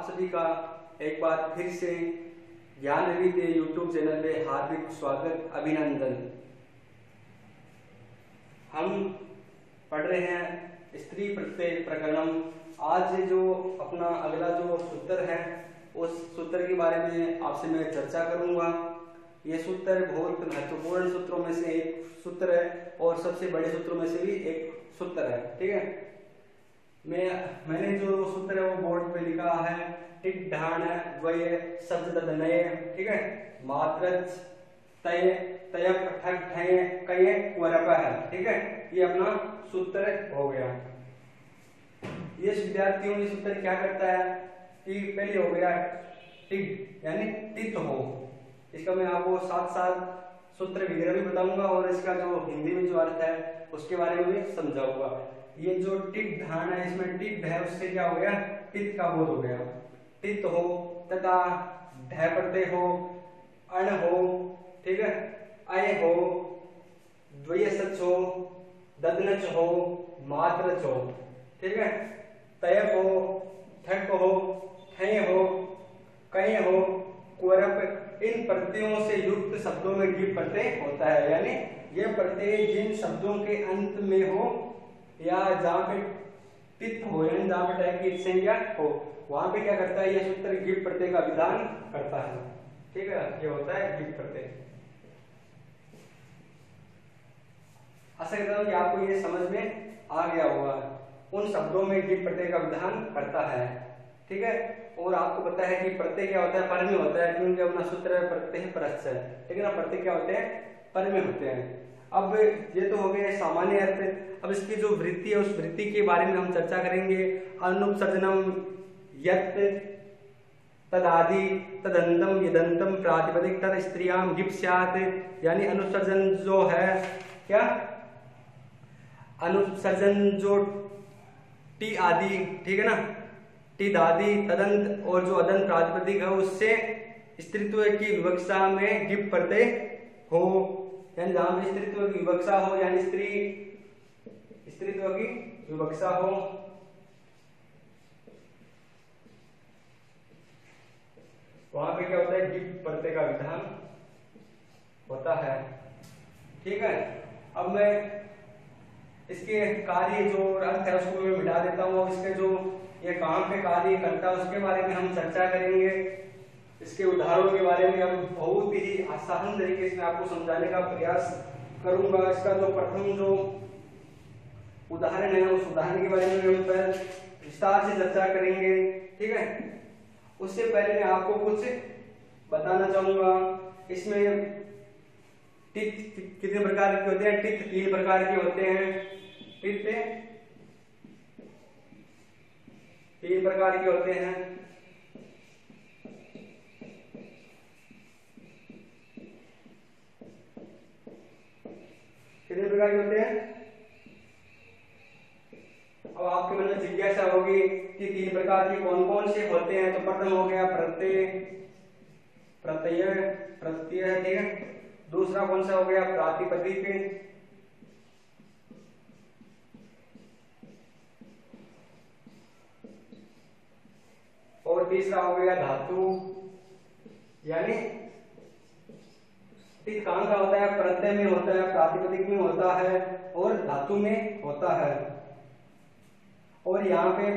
आप सभी का एक बार फिर से ज्ञानवी के यूट्यूब चैनल पे हार्दिक स्वागत, अभिनंदन। हम पढ़ रहे हैं स्त्री प्रत्यय प्रकरणम। आज जो अपना अगला जो सूत्र है उस सूत्र के बारे में आपसे मैं चर्चा करूंगा। ये सूत्र बहुत महत्वपूर्ण सूत्रों में से एक सूत्र है और सबसे बड़े सूत्रों में से भी एक सूत्र है। ठीक है, मैंने जो सूत्र है वो बोर्ड पे लिखा है। टिक ढाण द्वय शब्द ददनय। ठीक है, मात्रच तय तयप ठग ठय कय वरप है। ठीक है, ये अपना सूत्र हो गया। ये विद्यार्थियों ये सूत्र क्या करता है कि पहले हो गया टिक यानी टित हो। इसका मैं आपको साथ साथ सूत्र विग्रह भी बताऊंगा और इसका जो हिंदी में जो अर्थ है उसके बारे में भी समझाऊंगा। ये जो टिक धान है इसमें टिक है उससे क्या हो गया, टित का बोध हो गया। टित हो तथा ढ प्रत्यय हो, अण हो, ठीक है, अय हो, द्वय सच हो, ददनच हो, मात्रच हो। ठीक है, तयप हो, ठक हो, ठय हो, कय हो, कुरप, इन प्रत्ययों से युक्त शब्दों में गिप प्रत्यय होता है। यानी ये प्रत्यय जिन शब्दों के अंत में हो या जहां पे टित हो यानी जहां पे टैग की संज्ञा हो वहां पे क्या करता है, ये सूत्र गिप प्रत्यय का विधान करता है। ठीक है, ये होता है गिप प्रत्यय। आशा करता हूं कि आपको ये समझ में आ गया होगा। उन शब्दों में गिप प्रत्यय का विधान करता है। ठीक है, और आपको पता है कि प्रत्यय क्या होता है, परमेय होता है, क्योंकि अपना सूत्र है प्रत्यय परस्य है। ठीक है ना, प्रत्यय क्या होते हैं, परमेय होते हैं। अब ये तो हो गए सामान्य अर्थ। अब इसकी जो वृत्ति है उस वृत्ति के बारे में हम चर्चा करेंगे। अनुपसर्जनम यत् तदादि तदंतम यदंतम प्रातिपदिक तद स्त्रियाम गिप स्यात्। यानी अनुसर्जन जो है क्या, अनुसर्जन जो टी आदि, ठीक है ना, टी दादी तदंत और जो अदंत प्रातिपदिक है उससे स्त्रीत्व की विवक्षा में गिप प्रत्यय हो। यानी जहां पे स्त्रीत्व की विवक्षा हो यानी स्त्रीत्व की विवक्षा हो वहां पे क्या होता है, गिप प्रत्यय का विधान होता है। ठीक है, अब मैं इसके कार्य जो अर्थ है उसको मैं मिटा देता हूँ। इसके जो ये काम पे कार्य करता है उसके बारे में हम चर्चा करेंगे। इसके उदाहरणों के बारे में हम बहुत ही आसान तरीके से आपको समझाने का प्रयास करूंगा। इसका जो प्रथम जो उदाहरण है उस उदाहरण के बारे में हम विस्तार से चर्चा करेंगे। ठीक है, उससे पहले मैं आपको कुछ बताना चाहूंगा। इसमें टित कितने प्रकार के होते हैं, टित 3 प्रकार के होते हैं। टित 3 प्रकार के होते हैं। कितने प्रकार के होते हैं? अब आपके मन में जिज्ञासा होगी कि 3 प्रकार के कौन कौन से होते हैं। तो प्रथम हो गया प्रत्यय, प्रत्यय, ठीक है। दूसरा कौन सा हो गया, प्रातिपदिक, और तीसरा हो गया धातु। यानी टिक कहां का होता है, प्रत्यय में होता है, प्रातिपदिक में होता है और धातु में होता है। और यहाँ पे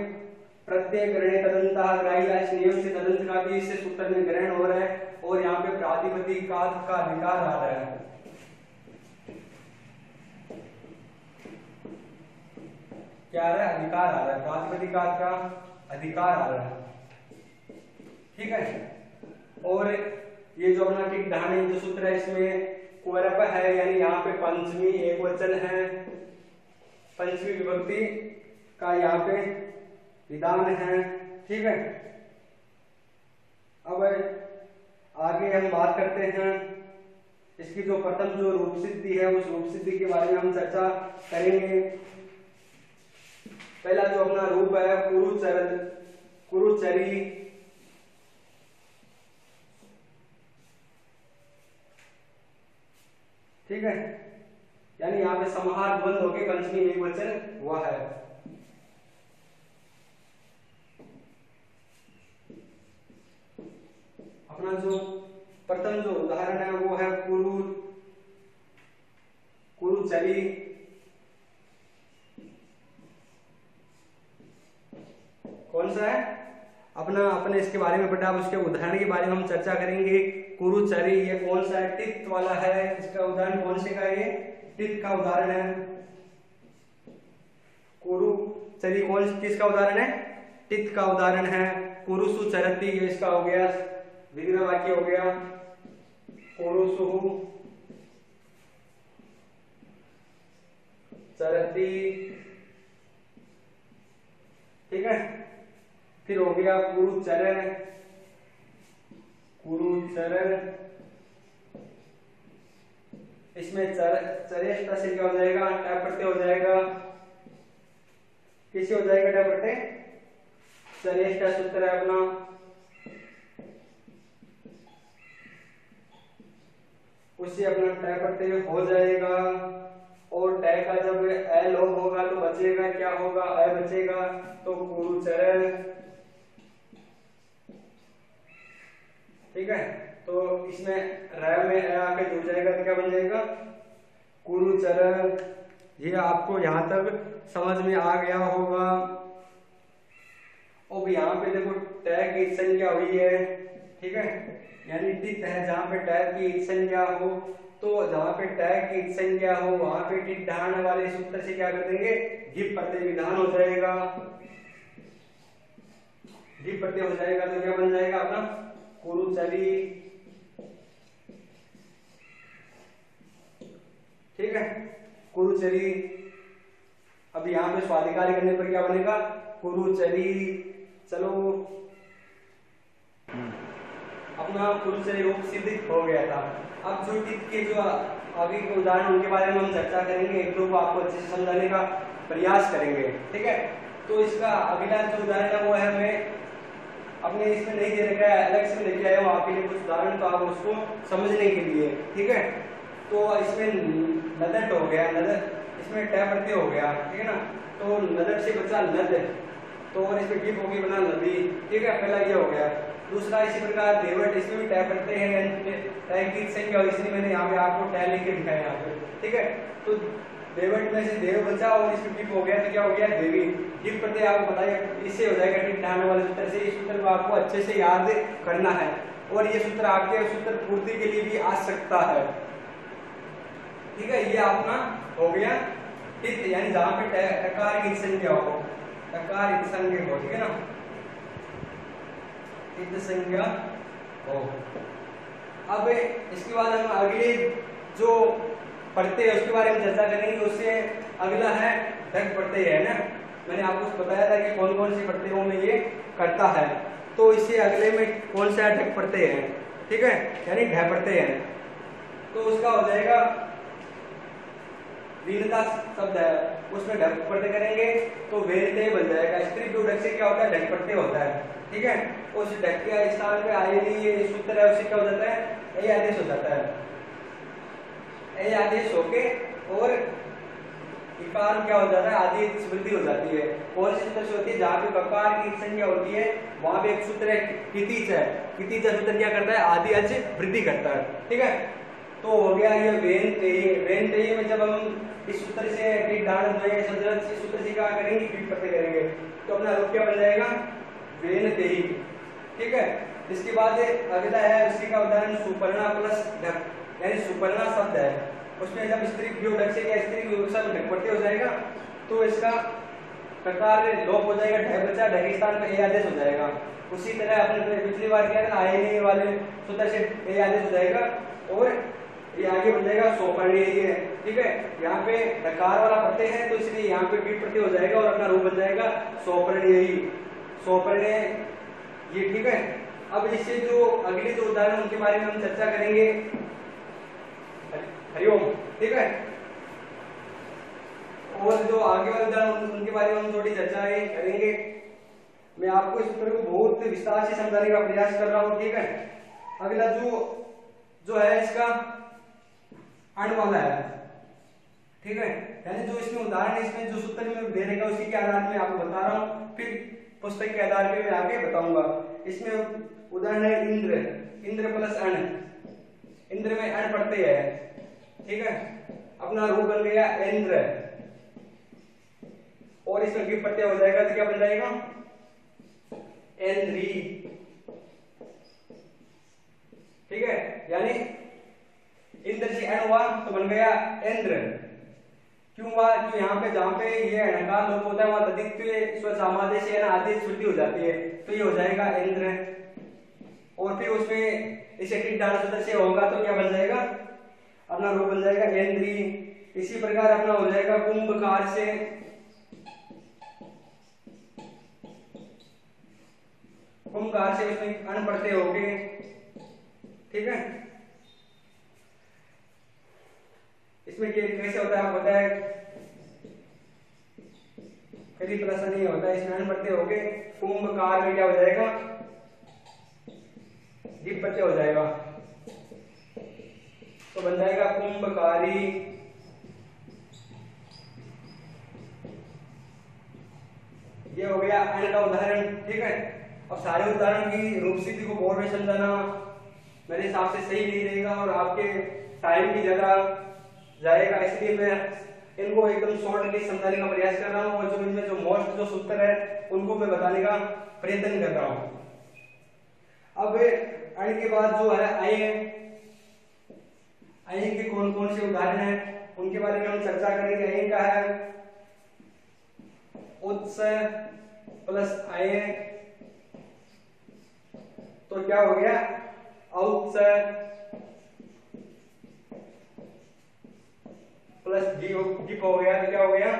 प्रत्यय ग्रहण तदंत ग्राह्य, इस नियम से तदंत का भी इस सूत्र में ग्रहण हो रहा है और यहाँ पे प्रातिपदिक का अधिकार आ रहा है। क्या आ रहा है, अधिकार आ रहा है, प्रातिपदिक का अधिकार आ रहा है। ठीक है, और ये जो अपना टिक ढाणी जो सूत्र है इसमें कुरप है, यानी यहाँ पे पंचमी एकवचन है, पंचमी विभक्ति का यहाँ पे विधान है। ठीक है, अब आगे हम बात करते हैं इसकी जो प्रथम जो रूप सिद्धि है उस रूप सिद्धि के बारे में हम चर्चा करेंगे। पहला जो अपना रूप है कुरुचरी। ठीक है, यानी यहाँ पे समाहार द्वंद होके पंचमी एकवचन हुआ है। जो प्रथम जो उदाहरण है वो है कुरुचरी। कौन सा है अपने इसके बारे में बेटा, उसके उदाहरण के बारे में हम चर्चा करेंगे। कुरुचरी ये कौन सा है, टित वाला है, इसका उदाहरण कौन से का है, ये टित का उदाहरण है। कुरुचरी कौन किसका उदाहरण है, टित का उदाहरण है। कुरुसु चरति ये इसका हो गया विग्रह वाक्य हो गया, कुरुसु चरति, ठीक है। फिर हो गया कुरुचरण, इसमें चरेष्ट से क्या हो जाएगा, टैप प्रत्यय हो जाएगा। किसे हो जाएगा टैप प्रत्यय, चरेष्ट सूत्र है अपना। उससे अपना टैप प्रत्यय हो जाएगा। और टै का जब ए लोप होगा तो बचेगा क्या होगा, अ बचेगा, तो कुरुचरण, ठीक है। तो इसमें र में ए आके जुड़ जाएगा तो क्या बन जाएगा, कुरुचरण। ये आपको यहाँ तक समझ में आ गया होगा। अब यहाँ पे देखो टै की संज्ञा हुई है, ठीक है, यानी टित है जहाँ पे टै की संज्ञा हो, तो जहाँ पे टै की संज्ञा हो वहां पे टित ढाण वाले सूत्र से क्या कर देंगे, घिप प्रत्यय विधान हो जाएगा। घिप प्रत्यय हो जाएगा तो क्या बन जाएगा अपना कुरुचरी, ठीक है, कुरुचरी। अब यहाँ पे स्वाधिकारी करने पर क्या बनेगा, कुरुचरी। चलो अपना कुरुचरी रूप सिद्ध हो गया था। अब जो टित के जो आगे के उदाहरण उनके बारे में हम चर्चा करेंगे, एक दो को आपको अच्छे से समझाने का प्रयास करेंगे, ठीक है। तो इसका अगला जो उदाहरण है वो है, मैं अपने इसमें नहीं दे रखा है, अलग से लेके आया हूँ आपके लिए कुछ उदाहरण, तो आप उसको समझने के लिए, ठीक है। तो इसमें नदट हो गया, नदट, इसमें टै प्रत्यय हो गया, ठीक है ना। तो नदट से बचा नद, तो और इसमें टिप होगी बना नदी, ठीक है, पहला ये हो गया। दूसरा इसी प्रकार देवट, इसमें भी टै प्रत्यय है, टै की संज्ञा, इसलिए मैंने यहाँ पे आपको टै लिख के दिखाया यहाँ पे, ठीक है। तो देवट में से देव बचा और इसमें टिप हो गया तो क्या हो गया देवी। टिप प्रत्यय आपको बताइए इससे हो जाएगा टिप ढाने वाले सूत्र से। इस सूत्र को आपको अच्छे से याद करना है और ये सूत्र आपके सूत्र पूर्ति के लिए भी आ सकता है, ठीक है। ये अपना हो गया टित, यानी जहाँ पे टकार की संज्ञा हो, टकार इत संज्ञा हो, ठीक है ना, इत संज्ञा हो। अब इसके बाद हम अगले जो प्रत्यय उसके बारे में चर्चा करेंगे। उससे अगला है ढक प्रत्यय, है ना। मैंने आपको बताया था कि कौन कौन से प्रत्ययों में ये करता है, तो इससे अगले में कौन सा ढक प्रत्यय है, ठीक है, यानी ढ प्रत्यय है। तो उसका हो जाएगा वीरता शब्द है, उसमें ढक प्रत्यय करेंगे तो वेरिते बन जाएगा। स्त्री ढक से क्या होता है, ढक प्रत्यय होता है, ठीक है। उस ढक के स्थान पे आयनी ये सूत्र है, उससे क्या हो जाता है, ए आदेश हो जाता है। ए आदेश होके और इकार क्या हो जाता है, आदि वृद्धि हो जाती है। कौन सी सूत्र से होती है, जहाँ पे ककार की संज्ञा होती है वहां पे एक सूत्र है कितिच है। कितिच सूत्र क्या करता है, आदि अच वृद्धि करता है, ठीक है। तो हो गया ये वेन तेये। वेन तेये में जब हम इस सूत्र से इस सूत्र से क्या करेंगे, टिप प्रत्यय करेंगे तो अपना रूप क्या बन जाएगा, वेन तेयी, ठीक है। इसके बाद अगला है उसी का उदाहरण सुपर्णा प्लस ढक, यानी सुपर्णा शब्द है, उसमें जब स्त्री ढक से क्या स्त्री शब्द ढक प्रत्यय हो जाएगा तो इसका प्रकार लोप हो जाएगा, ढ बचा, ढ के स्थान पे ए आदेश हो जाएगा। उसी तरह अपने पिछली बार क्या था, आयनी वाले सूत्र से ए आदेश हो जाएगा और ये आगे बन जाएगा सोपर्णीय, ये ठीक है। यहाँ पे ढकार वाला प्रत्यय है तो इसलिए यहाँ पे टिप प्रत्यय हो जाएगा और अपना रूप बन जाएगा सोपर्णीय, सोपर्णीय, ये ठीक है। अब इससे जो अगले जो उदाहरण उनके बारे में हम चर्चा करेंगे, हरिओम, ठीक है। और जो आगे वाले उदाहरण उनके बारे में हम थोड़ी चर्चा करेंगे। मैं आपको इस सूत्र को बहुत विस्तार से समझाने का प्रयास कर रहा हूँ, ठीक है। अगला जो है इसका अण वाला है, ठीक है, यानी जो इसमें उदाहरण इसमें जो सूत्र में दे रहेगा उसी के आधार में आपको बता रहा हूँ, फिर पुस्तक के आधार पे मैं आगे बताऊंगा। इसमें उदाहरण है इंद्र, इंद्र प्लस अण, इंद्र में अण पढ़ते हैं, ठीक है। अपना रूप बन गया इंद्र, और इसमें गिप प्रत्यय हो जाएगा तो क्या बन जाएगा, एंद्री, ठीक है। यानी इंद्र से अण हुआ तो बन गया इंद्र। क्यों हुआ, क्यों यहाँ पे जहां पे ये अणकार लोप होता है वहां तदित्व स्व सामादेश है ना आदेश छुट्टी हो जाती है, तो ये हो जाएगा इंद्र। और फिर उसमें इसे टिक डाल सूत्र से होगा तो क्या बन जाएगा, अपना रूप बन जाएगा इंद्री। इसी प्रकार अपना हो जाएगा कुंभकार से, कुंभकार से इसमें अण पढ़ते होंगे, ठीक है। इसमें कैसे होता है पता है, कभी प्लस नहीं होता है, इसमें अण पढ़ते होंगे। कुंभकार में क्या हो जाएगा, दीप प्रत्यय हो जाएगा, तो बन जाएगा कुंभकारी। ये हो गया अण का उदाहरण, ठीक है। अब सारे उदाहरण की रूप सिद्धि को बोर्ड में समझाना मेरे हिसाब से सही नहीं रहेगा और आपके टाइम भी ज्यादा जाएगा, इसलिए मैं इनको एकदम शॉर्टली समझाने का प्रयास कर रहा हूँ, और जो इनमें जो मोस्ट जो सूत्र है उनको मैं बताने का प्रयत्न कर रहा हूँ। अब अण के बाद जो है आय है, आय के कौन कौन से उदाहरण हैं उनके बारे में हम चर्चा करेंगे। आय का है उत्स प्लस आय, तो क्या हो गया, औत्स प्लस दीप हो गया, तो क्या हो गया,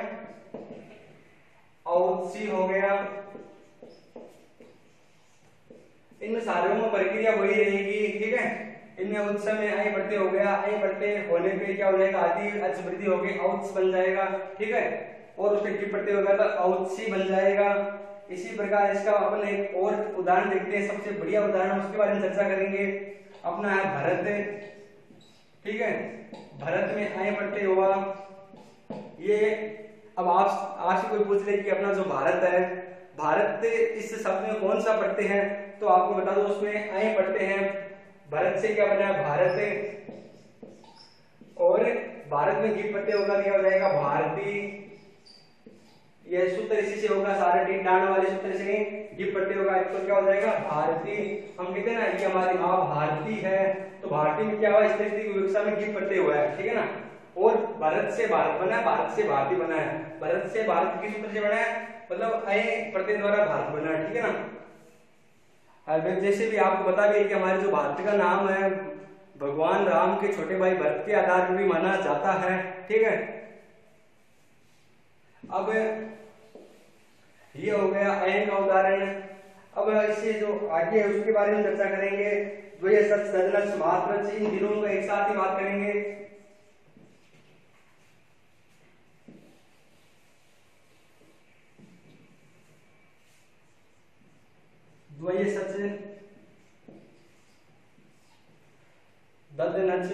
औत्सी हो गया। इनमें सारों में प्रक्रिया वही रहेगी, ठीक है। इनमें उत्स में आई बढ़ते हो गया, आई बढ़ते होने पे क्या हो जाएगा, आदि अच वृद्धि हो गई, औत्स बन जाएगा, ठीक है। और उसके टिप बढ़ते होगा तो औत्सी बन जाएगा। इसी प्रकार इसका अपन एक और उदाहरण देखते हैं, सबसे बढ़िया उदाहरण उसके बारे में चर्चा करेंगे। अपना है भरत, ठीक है। भरत में आय बढ़ते हुआ, ये अब आपसे कोई पूछ ले कि अपना जो भारत है, भारत इस शब्द में कौन सा पढ़ते हैं, तो आपको बता दो उसमें आय पढ़ते हैं। भारत से क्या बना है, भारत, और भारत में गिप प्रत्यय होगा, क्या हो जाएगा, भारती। यह सूत्र इसी से होगा, सारे टीम डालने वाले सूत्र से गिप प्रत्यय होगा, तो क्या हो जाएगा, भारती। हम कहते हैं ना ये हमारी माँ भारती है, तो भारती में क्या हुआ, स्त्रीलिंग की विवक्षा में गिप प्रत्यय हुआ है, ठीक है ना। और भारत से भारत बना है, भारत से भारती बना है, भारत से भारत किस सूत्र से बना है, मतलब अय प्रत्यय द्वारा भारत बना है, ठीक है ना। जैसे भी आपको बता भी कि हमारे जो भारत का नाम है भगवान राम के छोटे भाई भरत के आधार पर भी माना जाता है, ठीक है। अब ये हो गया अय का उदाहरण। अब इससे जो आगे है उसके बारे में चर्चा करेंगे। द्वय सच सजनच मात्रच, इन दिनों को एक साथ ही बात करेंगे। द्वय सच, ददनच,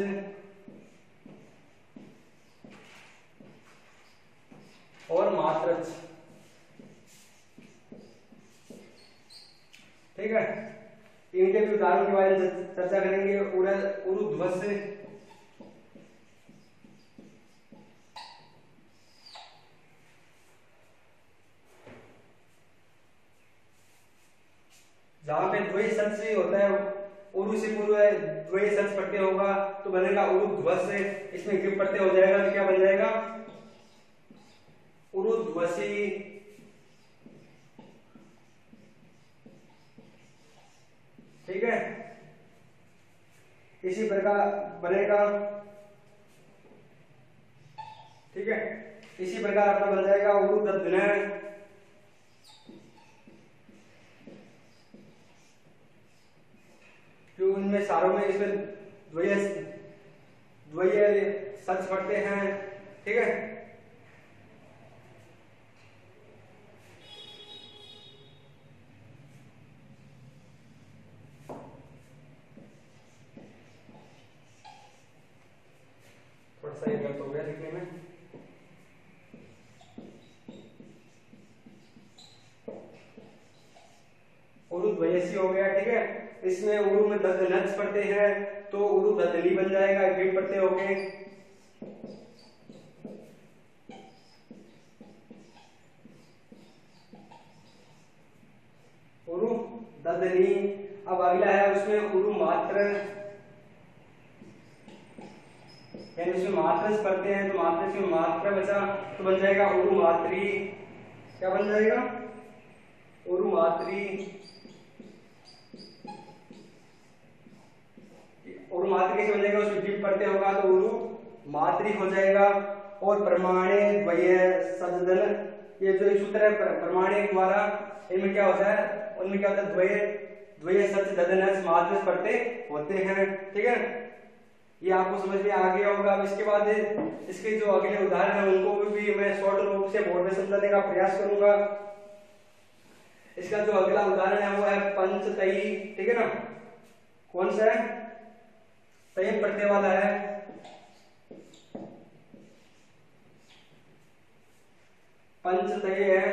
और मात्रच, ठीक है। इनके भी उदाहरण के बारे में चर्चा करेंगे। ऊर्ध्वस, जहां पे द्वय सच होता है, उरु से पूर्व द्वय सच प्रत्यय होगा तो बनेगा ऊर्ध्वस, इसमें गिप प्रत्यय हो जाएगा तो क्या बन जाएगा, ऊर्ध्वसी, ठीक है। इसी प्रकार बनेगा, ठीक है। इसी प्रकार अपना बन जाएगा ऊर्ध्वधन, जो इनमें सारों में इसमें द्वय सच पढ़ते हैं, ठीक है। थोड़ा सा ये गलत हो गया लिखने में। ऊर्ध्वयसी हो गया, गया, ठीक है। इसमें उरु में नच पढ़ते हैं तो उरु ददली बन जाएगा, गिप पढ़ते हो गए उरु ददली। अब अगला है उसमें उरु मात्र, यानी उसमें मात्र पढ़ते हैं तो मात्र से मात्रा बचा तो बन जाएगा उरु मात्री। क्या बन जाएगा? उरु मात्री। उरु मात्री कैसे बन जाएगा? उसमें गिप पढ़ते होगा तो उरु मात्री हो जाएगा। और प्रमाणे द्वय सदन, ये जो सूत्र है प्रमाणे द्वारा, इनमें क्या होता है? उनमें क्या होता है? द्वय द्वय सच ददन मात्र पढ़ते होते हैं, ठीक है। ये आपको समझ में आ गया होगा। अब इसके बाद इसके जो अगले उदाहरण है उनको भी मैं शॉर्ट रूप से बोर्ड में समझाने का प्रयास करूंगा। इसका जो अगला उदाहरण है वो है पंचतई, ठीक है ना। कौन सा है? तय पढ़ने वाला है। पंचतय है,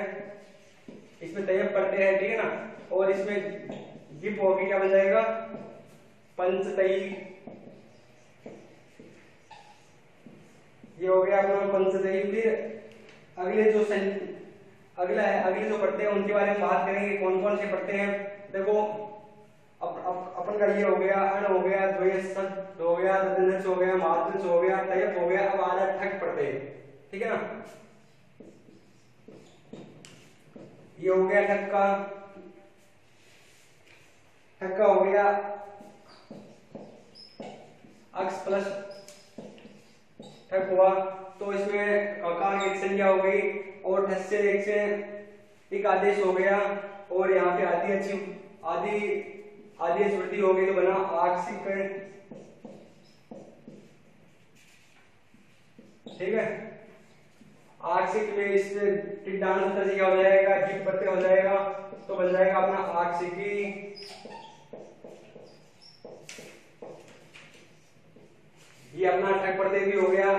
इसमें तय पढ़ते हैं, ठीक है ना। और इसमें गिप होगी, क्या बन जाएगा? पंचतई। ये हो गया अपना पंचतई। फिर अगले जो अगले जो पढ़ते हैं उनके बारे में बात करेंगे, कौन कौन से पढ़ते हैं। देखो अपन का ये हो गया, अण हो गया, द्वय सच हो गया, ददनच हो गया, मात्रच हो गया, तयप हो गया। अब आ रहा है ठक पढ़ते हैं, ठीक है ना। ये हो गया ठक का हो गया अक्स प्लस ठक हुआ तो इसमें अकार की एक संज्ञा हो गई और ठस से एक आदेश हो गया और यहाँ पे आदि वृद्धि हो गई तो बना आक्षिक, ठीक है। आक्षिक में इस टिड्डान सूत्र से क्या हो जाएगा? गिप प्रत्यय हो जाएगा तो बन जाएगा अपना आक्षिकी। ये अपना ठक प्रत्यय भी हो गया।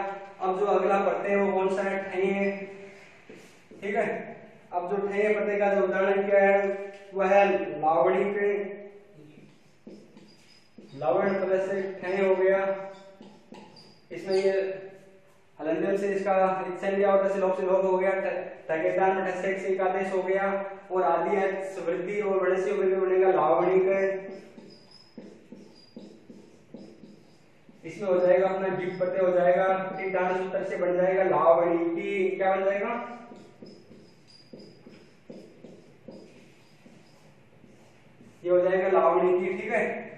अब जो अगला प्रत्यय है वो कौन सा है? ठय, ठीक है। अब जो ठय प्रत्यय का जो उदाहरण क्या है वह है लावणिक, लवण प्लस ठय हो गया। इसमें ये हलंजन से इसका संज्ञा और लोप से लोप हो गया। ठकेदार में ठसे से एक आदेश हो गया और आदि वृद्धि और वर्ण से बनेगा लावणिक। इसमें हो जाएगा अपना गिप प्रत्यय हो जाएगा, ठीक। डान सूत्र से बन जाएगा लावणिकी। क्या बन जाएगा? ये हो जाएगा लावणिकी, ठीक है।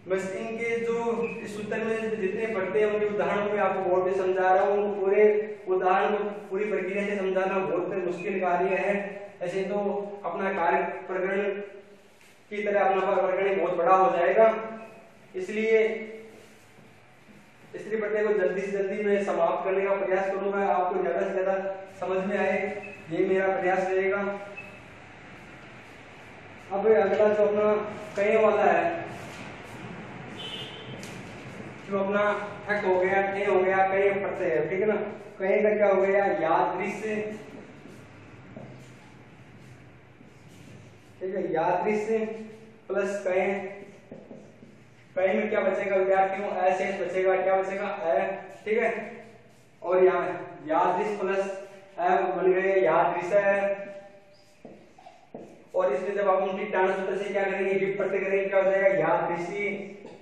बस इनके जो इस सूत्र में जितने पढ़ते हैं उनके उदाहरण में आपको बोर्ड पे समझा रहा हूँ। पूरे उदाहरण को पूरी प्रक्रिया से समझाना बहुत मुश्किल कार्य है। ऐसे तो अपना कार्य प्रकरण की तरह अपना प्रकरण बहुत बड़ा हो जाएगा, इसलिए स्त्री प्रत्यय को जल्दी से जल्दी मैं समाप्त करने का प्रयास करूंगा। आपको ज्यादा से ज्यादा समझ में आए, ये मेरा प्रयास रहेगा। अब अगला जो अपना कई वाला है, जो अपना ठक हो गया, ठे हो गया, कई प्रत्यय है, ठीक है ना। कई का क्या हो गया? यादृश्य, ठीक है। यादृश्य प्लस कई में क्या बचेगा विद्यार्थियों? ऐसे बचेगा, क्या बचेगा? ठीक है। और यहाँ यादृश प्लस बन गए यादृश। और इसमें जब हम टिड्डान सूत्र से क्या करेंगे? गिप प्रत्यय करेंगे, क्या हो जाएगा? यादृशी।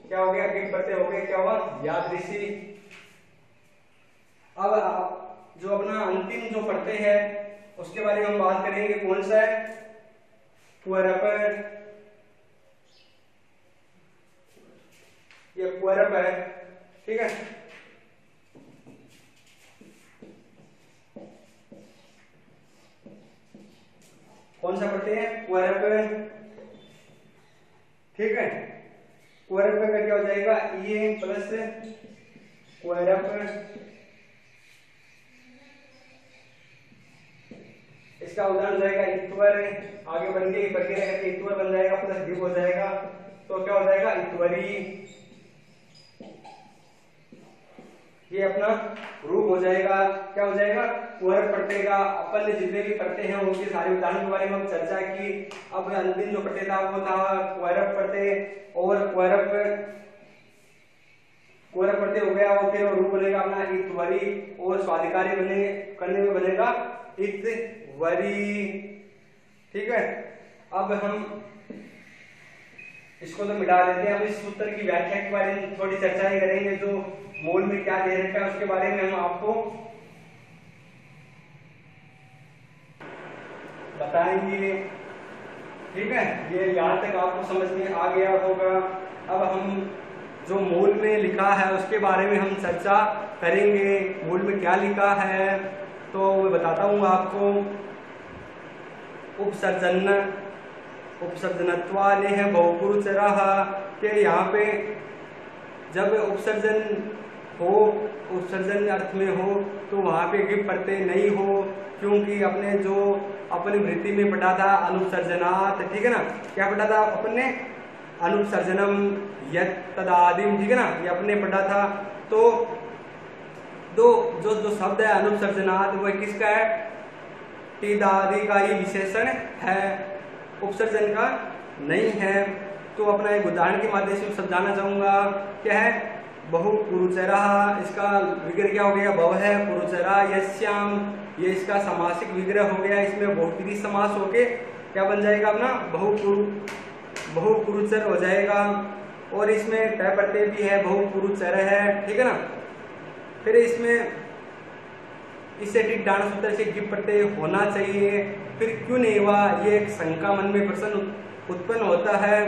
क्या हो गया? गिप प्रत्यय हो गया, क्या हुआ? यादृशी। अब जो अपना अंतिम जो पढ़ते हैं उसके बारे में हम बात करेंगे, कौन सा है? पुअरप। ये पुअरप है, ठीक है। कौन सा पढ़ते हैं? पुअरप, ठीक है। पुअरप का क्या हो जाएगा? ये प्लस पुअरप। इसका उदाहरण हो जाएगा इत्वर। आगे बढ़ के प्रक्रिया करके इत्वर बन जाएगा प्लस गिव हो जाएगा तो क्या हो जाएगा? इत्वरी। ये अपना रूप हो जाएगा। क्या हो जाएगा? कुहरक प्रत्यय का अपन ने जितने भी प्रत्यय हैं उनके सारे उदाहरण के बारे में हम चर्चा की। अब अंतिम जो प्रत्यय था वो था कुहरक प्रत्यय, और कुहरक प्रत्यय हो गया, और फिर रूप बनेगा अपना इत्वरी, और स्वाधिकारी करने में बनेगा इत्वरी। ठीक है, अब हम इसको तो मिटा देते हैं। अब इस सूत्र की व्याख्या के बारे में थोड़ी चर्चा ही करेंगे। जो मूल में क्या दे रखा है उसके बारे में हम आपको बताएंगे। ठीक है, ये यहाँ तक आपको समझ में आ गया होगा। अब हम जो मूल में लिखा है उसके बारे में हम चर्चा करेंगे। मूल में क्या लिखा है तो मैं बताता हूँ आपको। उपसर्जनत्वाले है बहुपुरुषरः के यहाँ पे जब उपसर्जन अर्थ में हो तो वहाँ पे गिप प्रत्यय नहीं हो, क्योंकि अपनी वृत्ति में पढ़ा था अनुपसर्जनात्। ठीक है ना, क्या पढ़ा था अपन ने? अनुपसर्जनम यत् तदादिम। ठीक है ना, ये अपने पढ़ा था। तो जो शब्द है अनुपसर्जनात् वह किसका है? टिदादि का ही विशेषण है, उपसर्जन का नहीं है। तो अपना एक उदाहरण के माध्यम से समझाना चाहूंगा। क्या है? बहुपुरुषरः, इसका विग्रह क्या हो गया? भव है। पुरुषरा यस्याम, ये इसका समासिक विग्रह हो गया। इसमें बहुपुरी समास होके क्या बन जाएगा? अपना बहुपुरुषर हो जाएगा। और इसमें ट प्रत्यय भी है, बहुपुरुषर है। ठीक है ना, फिर इसमें इससे टिक डाण सूत्र से गिप प्रत्यय होना चाहिए। फिर क्यों नहीं हुआ? ये एक शंका मन में प्रश्न उत्पन्न होता है।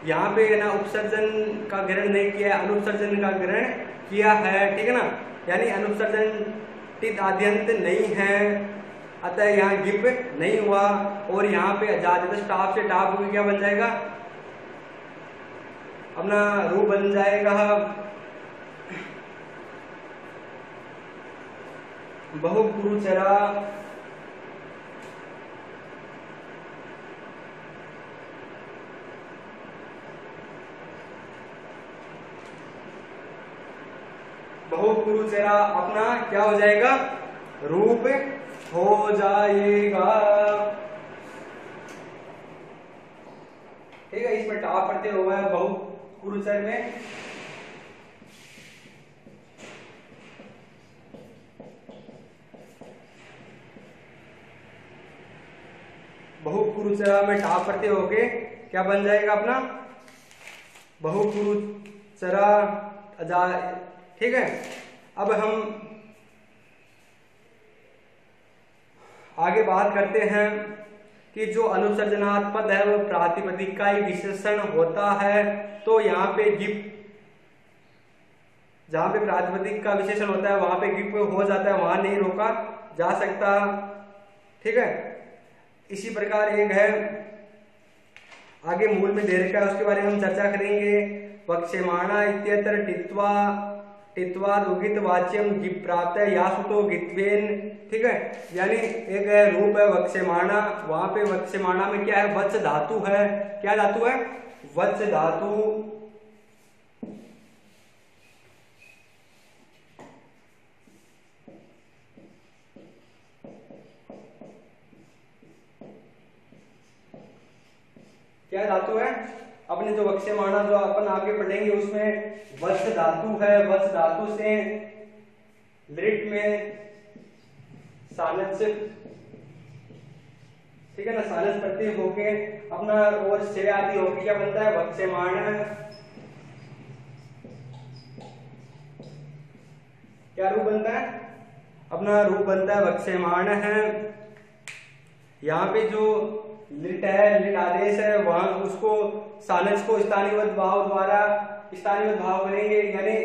यहाँ पे ना उपसर्जन का ग्रहण नहीं किया, अनुपसर्जन का ग्रहण किया है। ठीक है ना, यानी अनुपसर्जन टित आद्यंत नहीं है, अतः यहाँ गिप नहीं हुआ। और यहाँ पे जातिदश टाप से टाप क्या बन जाएगा? अपना रूप बन जाएगा बहुपुरुषरा। बहुपुरुषरा अपना क्या हो जाएगा? रूप हो जाएगा। ठीक है, इसमें टाप प्रत्यय होगा बहुपुरुषर में। बहुपुरुषरा में टाप प्रत्यय होके क्या बन जाएगा? अपना बहुपुरुषरा। ठीक है, अब हम आगे बात करते हैं कि जो अनुपसर्जनात् पद है वो प्रातिपदिक का ही विशेषण होता है। तो यहाँ पे गिप, जहां पे प्रातिपदिक का विशेषण होता है वहां पे गिप हो जाता है, वहां नहीं रोका जा सकता। ठीक है, इसी प्रकार एक है आगे मूल में दे रखा है, उसके बारे में हम चर्चा करेंगे। वक्ष्यमाणा इत्यत्र टित्वाद उगित वाच्यम गिप प्राप्त है या सुतो गित्वेन। ठीक है, यानी एक है रूप है वक्ष्यमाणा, वहां पे वक्ष्यमाणा में क्या है? वत्स धातु है। क्या धातु है? वत्स धातु। क्या धातु है? अपने जो वक्ष्यमाणा जो अपन आगे पढ़ेंगे उसमें वत्स धातु है। वत्स धातु से लिट में सानस, ठीक है ना, सानस प्रत्यय होके अपना और से आदि होके क्या बनता है? वक्ष्यमाण। क्या रूप बनता है? अपना रूप बनता है वक्ष्यमाण है। यहाँ पे जो लिट है, लिट आदेश है, वहां उसको सानस को स्थानीयवत भाव द्वारा स्थानीयवत भाव करेंगे। यानी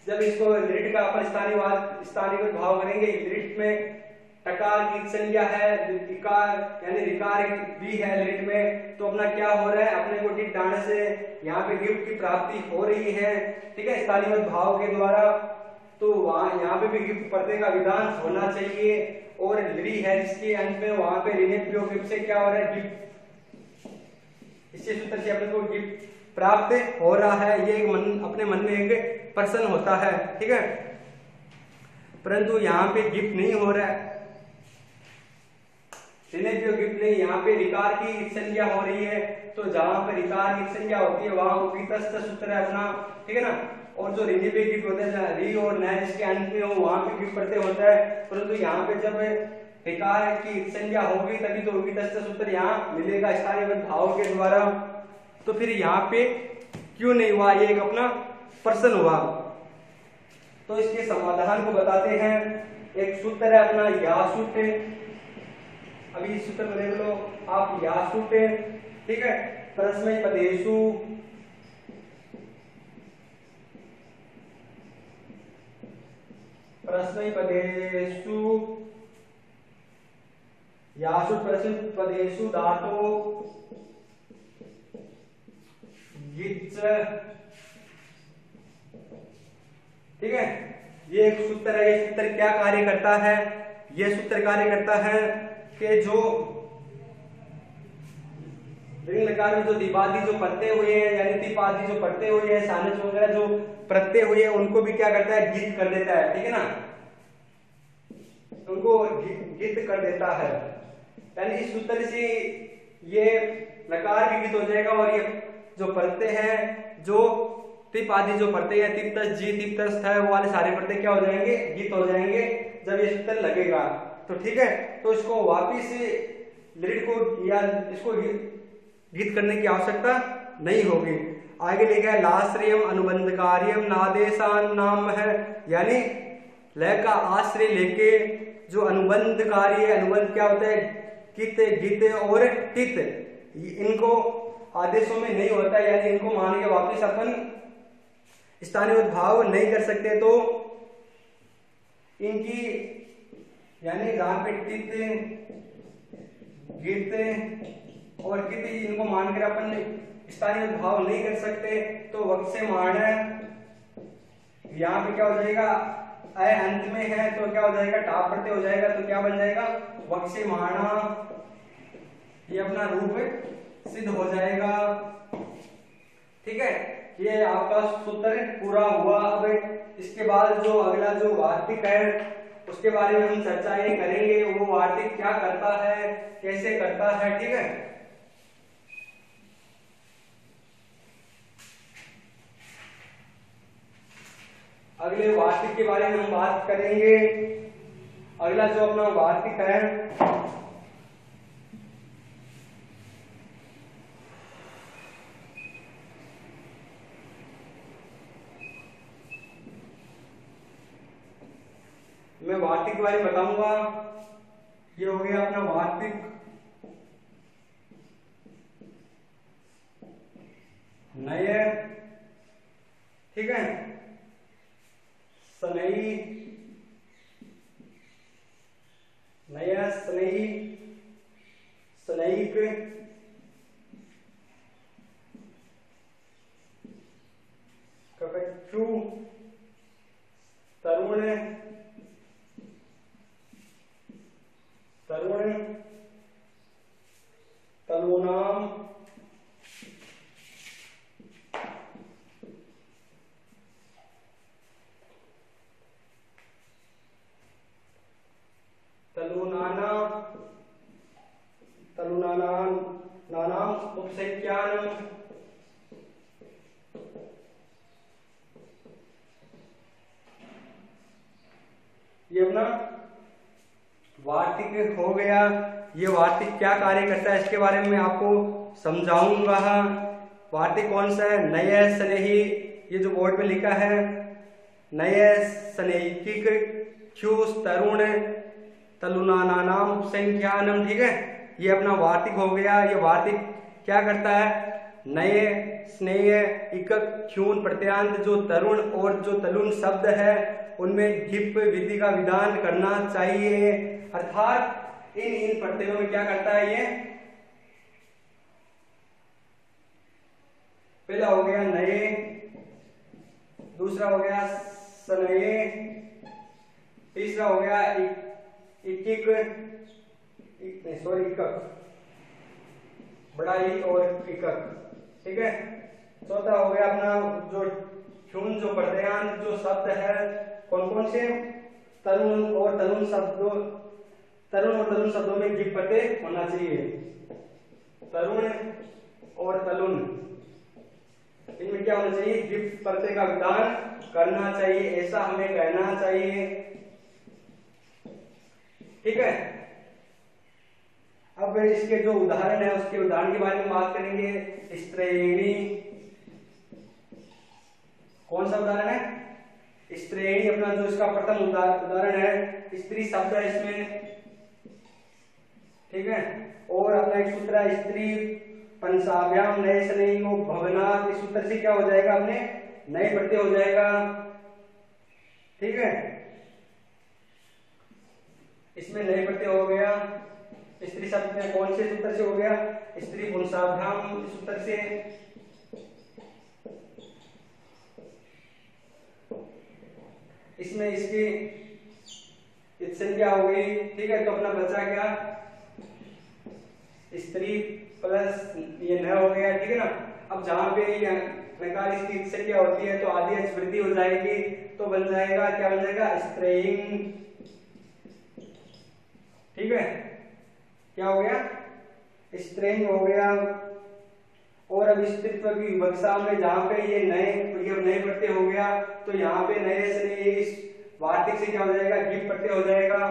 जब इसको लिट का अपन स्थानीयवत भाव करेंगे, लिट में टकार की संज्ञा है, रिकार यानी रिकार भी है लिट में, तो अपना क्या हो रहा है? अपने को टिक डाण से यहाँ पे गिफ्ट की प्राप्ति हो रही है। ठीक है, स्थानीयवत भाव के द्वारा। तो वहां यहाँ पे भी गिफ्ट प्रत्यय का विधान होना चाहिए। और ली है जिसके अंत में, वहां पे ऋण प्रयोग से क्या हो रहा है? गिफ्ट। इसी सूत्र से अपने को गिफ्ट प्राप्त हो रहा है, ये एक अपने मन में एक प्रश्न होता है, ठीक है। परंतु यहाँ पे गिफ्ट नहीं हो रहा है, गिफ्ट नहीं, यहाँ पे रिकार की संज्ञा हो रही है। तो जहां पर रिकार की संज्ञा होती है वहां उपयुक्त सूत्र है अपना, ठीक है ना। और जो ऋणात्मक गिफ्ट होता है जहाँ री और न जिसके अंत में हो वहां पे गिफ्ट प्रत्यय होता है। परंतु यहाँ पे जब रिकार की संज्ञा होगी तभी तो उपयुक्त सूत्र यहाँ मिलेगा स्थानीय भाव के द्वारा। तो फिर यहाँ पे क्यों नहीं हुआ, ये एक अपना प्रश्न हुआ। तो इसके समाधान को बताते हैं। एक सूत्र है अपना यासुट, अभी इस सूत्र को देख लो आप, यासुट, ठीक है। परस्मैपदेषु यासुट परस्मैपदेषु धातो गिच्च, ठीक है। ये एक सूत्र है। ये सूत्र क्या कार्य करता है, ये सूत्र कार्य करता है कि जो लकार में जो दिवादी जो प्रत्यय हुए हैं यानी तिपादी जो प्रत्यय हुए हैं, सानच वगैरह जो प्रत्यय हुए हैं उनको भी क्या करता है, गीत कर देता है, ठीक है ना, उनको गीत कर देता है। यानी इस सूत्र से ये लकार भी गीत हो जाएगा और ये जो प्रत्यय है, जो तिप आदि जो प्रत्यय है, तिप तस जी तिप तस है, वो वाले सारे प्रत्यय क्या हो जाएंगे, गीत हो जाएंगे जब ये सूत्र लगेगा। तो ठीक है, तो इसको वापिस लिरिड को या इसको गीत करने की आवश्यकता नहीं होगी। आगे लिखा है लाश्रयम अनुबंध कार्यम नादेशान नाम है, यानी लय का आश्रय लेके जो अनुबंध कार्य है, अनुबंध क्या होता है, कित गीत और टित, इनको आदेशों में नहीं होता है, यानी इनको मान के वापिस अपन स्थानीय भाव नहीं कर सकते। तो इनकी यानी जहां पे टित गीत और कित इनको मानकर अपन स्थानीय भाव नहीं कर सकते। तो वक्त से मान यहाँ पे क्या हो जाएगा, अय अंत में है तो क्या हो जाएगा, टाप प्रत्यय हो जाएगा। तो क्या बन जाएगा, वक्त से माना, ये अपना रूप सिद्ध हो जाएगा, ठीक है। ये आपका सूत्र पूरा हुआ। अब इसके बाद जो अगला जो वार्तिक है उसके बारे में हम चर्चाएं करेंगे, वो वार्तिक क्या करता है, कैसे करता है, ठीक है। अगले वार्तिक के बारे में हम बात करेंगे। अगला जो अपना वार्तिक है मैं वार्तिक के बारे में बताऊंगा। ये हो गया अपना वार्तिक नय, ठीक है, सनई, नया सनई, सनईक, ककच्चू, तरुण, तरुण, तलुनाम, तलुनाना, तलुनानान, नानाम उपसंख्यानम, ये अपना वार्तिक हो गया। ये वार्तिक क्या कार्य करता है इसके बारे में मैं आपको समझाऊंगा। वार्तिक कौन सा है, नय स्नेही, ये जो बोर्ड पे लिखा है नय स्नेहिक, ख्यूस तरुण, तलुनानाम उपसंख्यानम, ठीक है। ये अपना वार्तिक हो गया। ये वार्तिक क्या करता है, नए, स्नेह, इकक, ख्यून प्रत्यांत जो तरुण और जो तलुन शब्द है उनमें ढिप विधि का विधान करना चाहिए। अर्थात इन प्रत्ययों में क्या करता है, ये पहला हो गया नए, दूसरा हो गया सनये, तीसरा हो गया इकिक, सॉरी इकक, बड़ा ई और इकक, ठीक है। चौथा हो गया अपना जो ह्यून जो प्रत्यांत जो शब्द है कौन कौन से, तरुण और तरुण शब्दों में गिप प्रत्यय होना चाहिए। तरुण और तरुण इनमें क्या होना चाहिए, गिप प्रत्यय का विधान करना चाहिए, ऐसा हमें कहना चाहिए। ठीक है, अब इसके जो उदाहरण है उसके उदाहरण के बारे में बात करेंगे। स्त्रीणी, कौन सा उदाहरण है, स्त्रीणी अपना जो इसका प्रथम उदाहरण है, स्त्री शब्द है इसमें। ठीक है, और अपना एक सूत्र है स्त्री पंचाभ्याम नए शनि को भवनात्, इस सूत्र से क्या हो जाएगा, अपने नए प्रत्यय हो जाएगा। ठीक है, इसमें नए प्रत्यय हो गया। स्त्री शब्द में कौन से सूत्र से हो गया, स्त्री पुंसाभ्याम सूत्र से। इसमें इसकी इत्सन क्या हो गई। ठीक है, तो अपना बचा क्या, स्त्री प्लस ये न हो गया। ठीक है ना, अब जहां पे ये नकार स्थिति से क्या होती है तो आदि अच वृद्धि हो जाएगी, तो बन जाएगा क्या, बन जाएगा स्त्रीण। ठीक है, क्या हो गया, स्त्रीण हो गया। और अब स्त्रीत्व की विवक्षा में जहां पे ये नए प्रत्यय हो गया, तो यहाँ पे नए से इस वार्तिक से क्या हो जाएगा, गिप प्रत्यय हो जाएगा।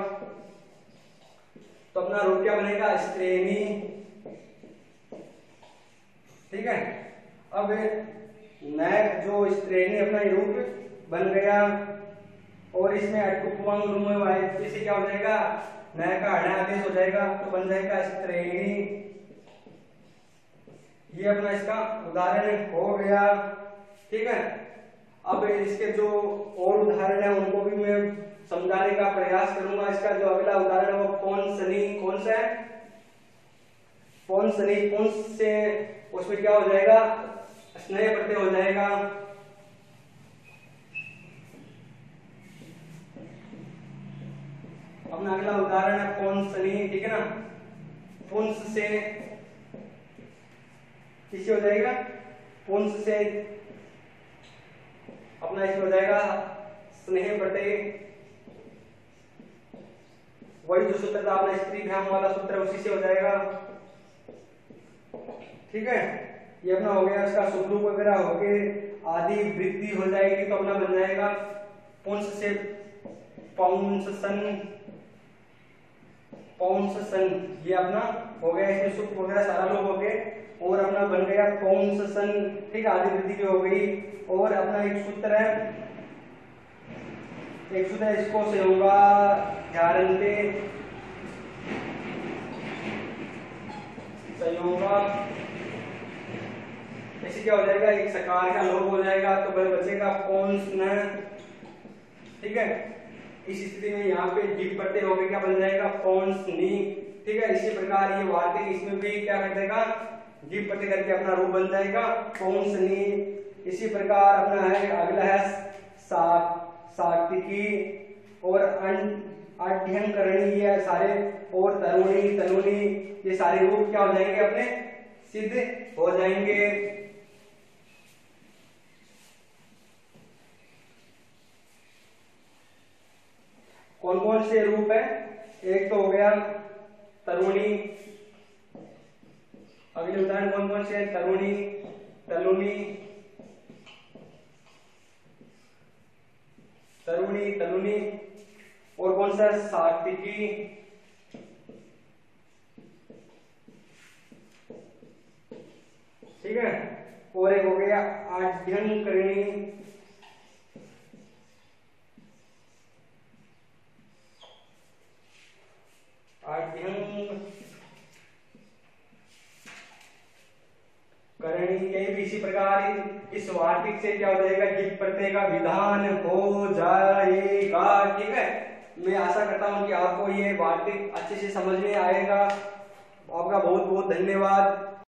तो अपना रूप क्या बनेगा, स्त्रीणी। ठीक है, अब नए जो स्त्रीणी अपना रूप बन गया, और इसमें इसे क्या हो जाएगा, नए का हटा आदेश हो जाएगा, तो बन जाएगा स्त्रीणी। ये अपना इसका उदाहरण हो गया। ठीक है, अब इसके जो और उदाहरण है उनको भी मैं समझाने का प्रयास करूंगा। इसका जो अगला उदाहरण है वो कौन सनी, कौन सा है, कौन सनी, कौन से उसमें क्या हो जाएगा, स्नेह प्रत्यय हो जाएगा। अपना अगला उदाहरण है कौन सनी। ठीक है ना, पुंस से किसे हो जाएगा, पुंस से अपना इसमें हो जाएगा स्नेह प्रत्यय। वही जो सूत्र था अपना स्त्री भ्याम वाला सूत्र उसी से हो जाएगा। ठीक है, ये अपना हो गया, इसका सुखरूप वगैरह हो गए, आदि वृद्धि हो जाएगी, तो अपना बन जाएगा पुंस से पौंसन, पौंसन। ये अपना हो गया, इसमें सुख वगैरह सारा लोग हो गए, और अपना बन गया पौंसन। ठीक है, आदि वृद्धि भी हो गई। और अपना एक सूत्र है, इसको से होगा ध्यानते संयोगा, ऐसे क्या हो जाएगा, एक सकार का लोप हो जाएगा, तो बचेगा पौंसन। ठीक है, इस स्थिति में यहाँ पे गिप प्रत्यय हो गया, क्या बन जाएगा, पौंसनी। ठीक है, इसी प्रकार ये वार्तिक इसमें भी क्या कर देगा, गिप प्रत्यय करके अपना रूप बन जाएगा पौंसनी। इसी प्रकार अपना है अगला है सात्विकी और अध्ययनकरणी, ये सारे, और तरुणी तनुनी, ये सारे रूप क्या हो जाएंगे, अपने सिद्ध हो जाएंगे। कौन कौन से रूप है, एक तो हो गया तरुणी, अगले उदाहरण कौन कौन से हैं, तरुणी, तलुनी, तरुणी तलुनी, और कौन सा सात्विकी। ठीक है, और एक हो गया अध्ययनकरणी। ये भी इसी प्रकार इस वार्तिक से क्या हो जाएगा, गिप प्रत्यय का विधान हो जाएगा। ठीक है, मैं आशा करता हूं कि आपको ये वार्तिक अच्छे से समझ में आएगा। आपका बहुत बहुत धन्यवाद।